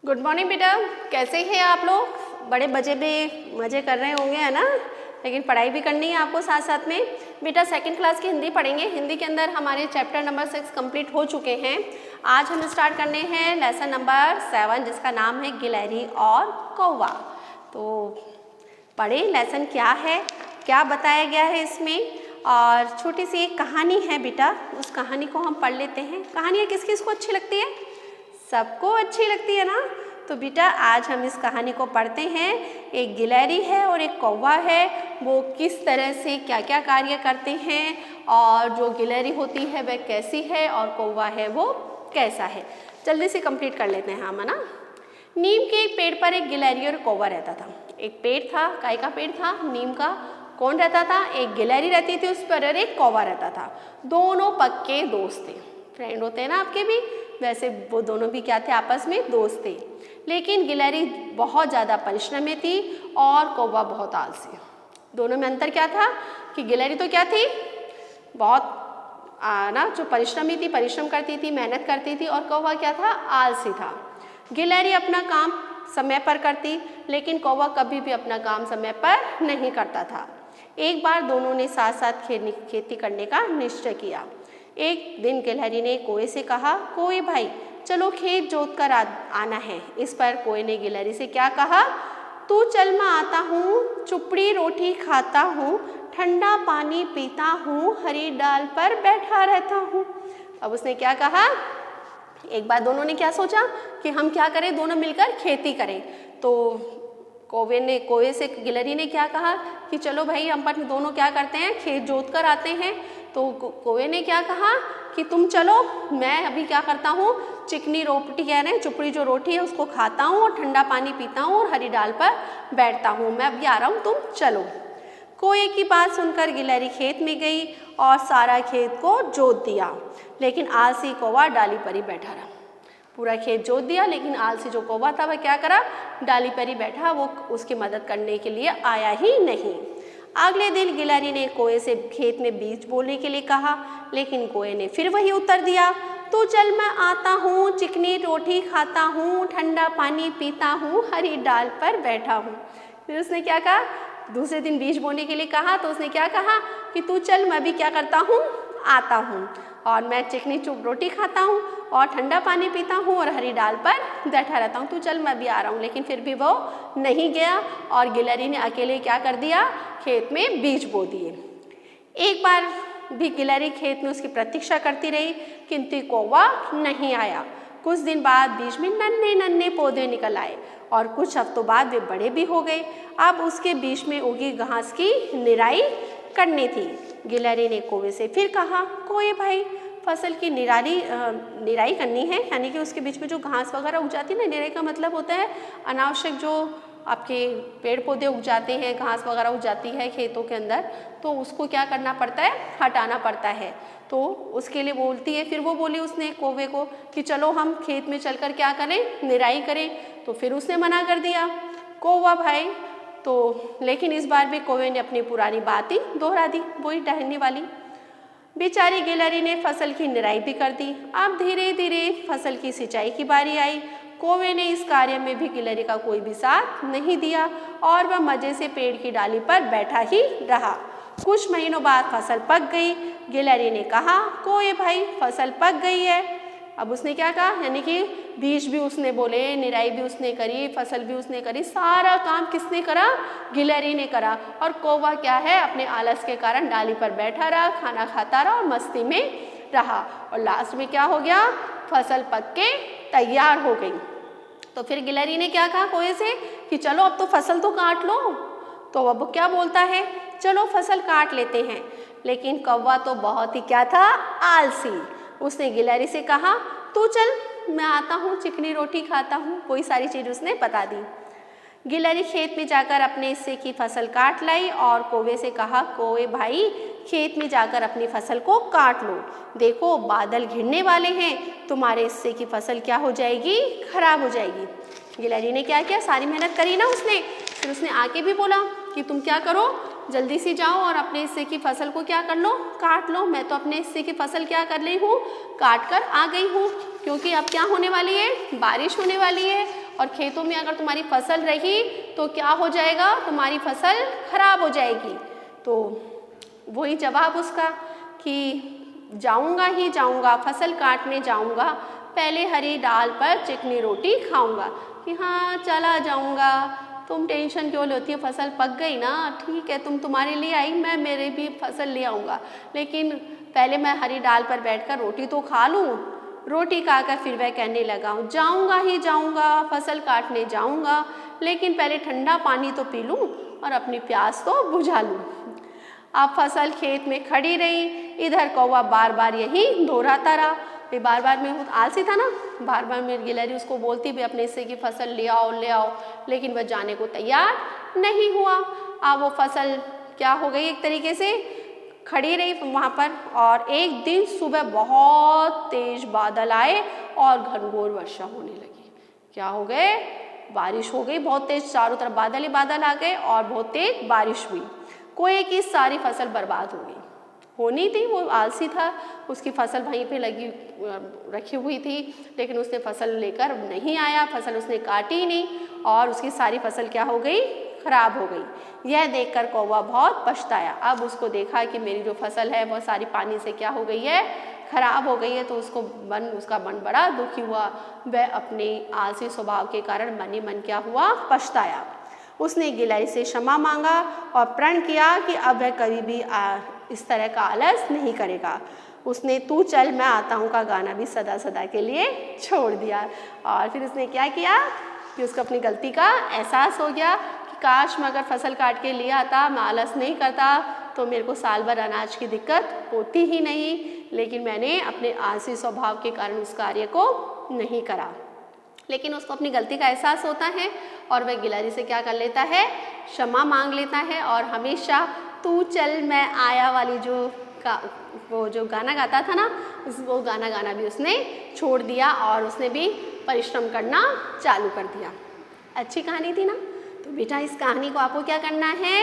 Good morning बेटा, कैसे हैं आप लोग? बड़े मज़े कर रहे होंगे, है ना? लेकिन पढ़ाई भी करनी है आपको साथ साथ में। बेटा सेकंड क्लास की हिंदी पढ़ेंगे। हिंदी के अंदर हमारे चैप्टर नंबर 6 कंप्लीट हो चुके हैं। आज हम स्टार्ट करने हैं लेसन नंबर 7 जिसका नाम है गिलहरी और कौवा। तो पढ़ें लेसन क्या है, क्या बताया गया है इसमें। और छोटी सी एक कहानी है बेटा, उस कहानी को हम पढ़ लेते हैं। कहानियाँ किस किस को अच्छी लगती है? सबको अच्छी लगती है ना। तो बेटा आज हम इस कहानी को पढ़ते हैं। एक गिलहरी है और एक कौवा है, वो किस तरह से क्या क्या कार्य करते हैं और जो गिलहरी होती है वह कैसी है और कौवा है वो कैसा है। जल्दी से कंप्लीट कर लेते हैं हम, है ना। नीम के एक पेड़ पर एक गिलहरी और कौवा रहता था। एक पेड़ था, काय का पेड़ था? नीम का। कौन रहता था? एक गिलहरी रहती थी उस पर और एक कौवा रहता था। दोनों पक्के दोस्त थे। फ्रेंड होते हैं ना आपके भी, वैसे वो दोनों भी क्या थे? आपस में दोस्त थे। लेकिन गिलहरी बहुत ज़्यादा परिश्रमी थी और कौवा बहुत आलसी। दोनों में अंतर क्या था कि गिलहरी तो क्या थी? बहुत ना जो परिश्रमी थी, परिश्रम करती थी, मेहनत करती थी, और कौवा क्या था? आलसी था। गिलहरी अपना काम समय पर करती, लेकिन कौवा कभी भी अपना काम समय पर नहीं करता था। एक बार दोनों ने साथ साथ खेती करने का निश्चय किया। एक दिन गिलहरी ने कौवे से कहा, कौवे भाई चलो खेत जोत कर आना है। इस पर कौवे ने गिलहरी से क्या कहा? तू चल मैं आता हूँ, चुपड़ी रोटी खाता हूँ, ठंडा पानी पीता हूँ, हरी डाल पर बैठा रहता हूँ। अब उसने क्या कहा? एक बार दोनों ने क्या सोचा कि हम क्या करें, दोनों मिलकर खेती करें। तो कौवे से गिलहरी ने क्या कहा कि चलो भाई हम पर दोनों क्या करते हैं, खेत जोत कर आते हैं। तो कौवे ने क्या कहा कि तुम चलो, मैं अभी क्या करता हूँ, चिकनी रोटी कह रहे हैं, चुपड़ी जो रोटी है उसको खाता हूँ और ठंडा पानी पीता हूँ और हरी डाल पर बैठता हूँ, मैं अभी आ रहा हूँ, तुम चलो। कौवे की बात सुनकर गिलहरी खेत में गई और सारा खेत को जोत दिया, लेकिन आलसी कौवा डाली पर ही बैठा रहा। पूरा खेत जोत दिया, लेकिन आलसी जो कौवा था वह क्या करा? डाली पर ही बैठा, वो उसकी मदद करने के लिए आया ही नहीं। अगले दिन गिलहरी ने कौवे से खेत में बीज बोने के लिए कहा, लेकिन कौवे ने फिर वही उत्तर दिया, तो चल मैं आता हूँ, चिकनी रोटी खाता हूँ, ठंडा पानी पीता हूँ, हरी डाल पर बैठा हूँ। फिर उसने क्या कहा? दूसरे दिन बीज बोने के लिए कहा तो उसने क्या कहा कि तू चल, मैं भी क्या करता हूँ, आता हूँ, और मैं चिकनी चुप रोटी खाता हूँ और ठंडा पानी पीता हूँ और हरी डाल पर बैठा रहता हूँ, तू चल मैं भी आ रहा हूँ। लेकिन फिर भी वो नहीं गया और गिलहरी ने अकेले क्या कर दिया? खेत में बीज बो दिए। एक बार भी गिलहरी खेत में उसकी प्रतीक्षा करती रही, किंतु कौवा नहीं आया। कुछ दिन बाद बीज में नन्हे नन्हे पौधे निकल आए और कुछ हफ्तों बाद वे बड़े भी हो गए। अब उसके बीच में उगी घास की निराई करनी थी। गिलहरी ने कौवे से फिर कहा, कौवे भाई फसल की निराई करनी है, यानी कि उसके बीच में जो घास वगैरह उग जाती है ना। निराई का मतलब होता है अनावश्यक जो आपके पेड़ पौधे उग जाते हैं, घास वगैरह उग जाती है खेतों के अंदर, तो उसको क्या करना पड़ता है? हटाना पड़ता है। तो उसके लिए बोलती है, फिर वो बोली उसने कौवे को कि चलो हम खेत में चलकर क्या करें? निराई करें। तो फिर उसने मना कर दिया कौवा भाई। तो लेकिन इस बार भी कौवे ने अपनी पुरानी बात ही दोहरा दी, वही टहलने वाली। बेचारी गिलहरी ने फसल की निराई भी कर दी। अब धीरे धीरे फसल की सिंचाई की बारी आई। कौवे ने इस कार्य में भी गिलहरी का कोई भी साथ नहीं दिया और वह मजे से पेड़ की डाली पर बैठा ही रहा। कुछ महीनों बाद फसल पक गई। गिलहरी ने कहा, कौवे भाई फसल पक गई है। अब उसने क्या कहा, यानी कि बीज भी उसने बोले, निराई भी उसने करी, फसल भी उसने करी, सारा काम किसने करा? गिलहरी ने करा। और कौवा क्या है? अपने आलस के कारण डाली पर बैठा रहा, खाना खाता रहा और मस्ती में रहा, और लास्ट में क्या हो गया? फसल पक के तैयार हो गई। तो फिर गिलहरी ने क्या कहा कौवे से कि चलो अब तो फसल तो काट लो। तो अब क्या बोलता है? चलो फसल काट लेते हैं। लेकिन कौवा तो बहुत ही क्या था? आलसी। उसने गिलहरी से कहा, तू चल मैं आता हूँ, चिकनी रोटी खाता हूँ। कोई सारी चीज़ उसने बता दी। गिलहरी खेत में जाकर अपने हिस्से की फसल काट लाई और कौवे से कहा, कौवे भाई खेत में जाकर अपनी फसल को काट लो, देखो बादल घिरने वाले हैं, तुम्हारे हिस्से की फसल क्या हो जाएगी? खराब हो जाएगी। गिलहरी ने क्या किया? सारी मेहनत करी ना उसने, फिर उसने आके भी बोला कि तुम क्या करो, जल्दी से जाओ और अपने हिस्से की फसल को क्या कर लो? काट लो। मैं तो अपने हिस्से की फसल क्या कर रही हूँ? काट कर आ गई हूँ, क्योंकि अब क्या होने वाली है? बारिश होने वाली है और खेतों में अगर तुम्हारी फसल रही तो क्या हो जाएगा, तुम्हारी फसल खराब हो जाएगी। तो वही जवाब उसका कि जाऊंगा ही जाऊंगा, फसल काटने जाऊंगा, पहले हरी डाल पर चिकनी रोटी खाऊंगा। कि हाँ चला जाऊंगा, तुम टेंशन क्यों लेती हो, फसल पक गई ना, ठीक है, तुम तुम्हारे लिए आई, मैं मेरे भी फसल ले आऊँगा, लेकिन पहले मैं हरी डाल पर बैठकर रोटी तो खा लूँ। रोटी खाकर फिर वह कहने लगा, जाऊँगा ही जाऊँगा, फसल काटने जाऊँगा, लेकिन पहले ठंडा पानी तो पी लूँ और अपनी प्यास तो बुझा लूँ। अब फसल खेत में खड़ी रही, इधर कौवा बार बार यही दोहराता रहा। वे बार बार में आलसी था ना, बार बार में गिलहरी उसको बोलती भी अपने हिस्से की फसल ले आओ, लेकिन वह जाने को तैयार नहीं हुआ। अब वो फसल क्या हो गई, एक तरीके से खड़ी रही वहाँ पर। और एक दिन सुबह बहुत तेज बादल आए और घनघोर वर्षा होने लगी। क्या हो गए, बारिश हो गई बहुत तेज, चारों तरफ बादल ही बादल आ गए और बहुत तेज बारिश हुई। कोई की सारी फसल बर्बाद हो गई। होनी थी, वो आलसी था, उसकी फसल वहीं पे रखी हुई थी, लेकिन उसने फसल लेकर नहीं आया, फसल उसने काटी नहीं और उसकी सारी फसल क्या हो गई, खराब हो गई। यह देखकर कौवा बहुत पछताया। अब उसको देखा कि मेरी जो फसल है वह सारी पानी से क्या हो गई है, खराब हो गई है। तो उसका मन बड़ा दुखी हुआ। वह अपने आलसी स्वभाव के कारण मन ही मन क्या हुआ, पछताया। उसने गिलहरी से क्षमा मांगा और प्रण किया कि अब वह कभी भी इस तरह का आलस नहीं करेगा। उसने तू चल मैं आता हूँ का गाना भी सदा सदा के लिए छोड़ दिया। और फिर उसने क्या किया कि उसको अपनी गलती का एहसास हो गया कि काश मैं अगर फसल काट के ले आता, मैं आलस नहीं करता, तो मेरे को साल भर अनाज की दिक्कत होती ही नहीं, लेकिन मैंने अपने आलसी स्वभाव के कारण उस कार्य को नहीं करा। लेकिन उसको अपनी गलती का एहसास होता है और वह गिलहरी से क्या कर लेता है, क्षमा मांग लेता है। और हमेशा तू चल मैं आया वाली वो जो गाना गाता था ना, वो गाना भी उसने छोड़ दिया और उसने भी परिश्रम करना चालू कर दिया। अच्छी कहानी थी ना। तो बेटा इस कहानी को आपको क्या करना है,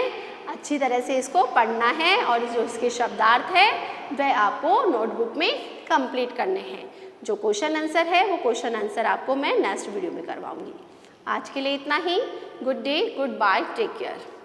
अच्छी तरह से इसको पढ़ना है और जो इसके शब्दार्थ है वह आपको नोटबुक में कंप्लीट करने हैं। जो क्वेश्चन आंसर है वो क्वेश्चन आंसर आपको मैं नेक्स्ट वीडियो में करवाऊंगी। आज के लिए इतना ही। Good day, goodbye, take care.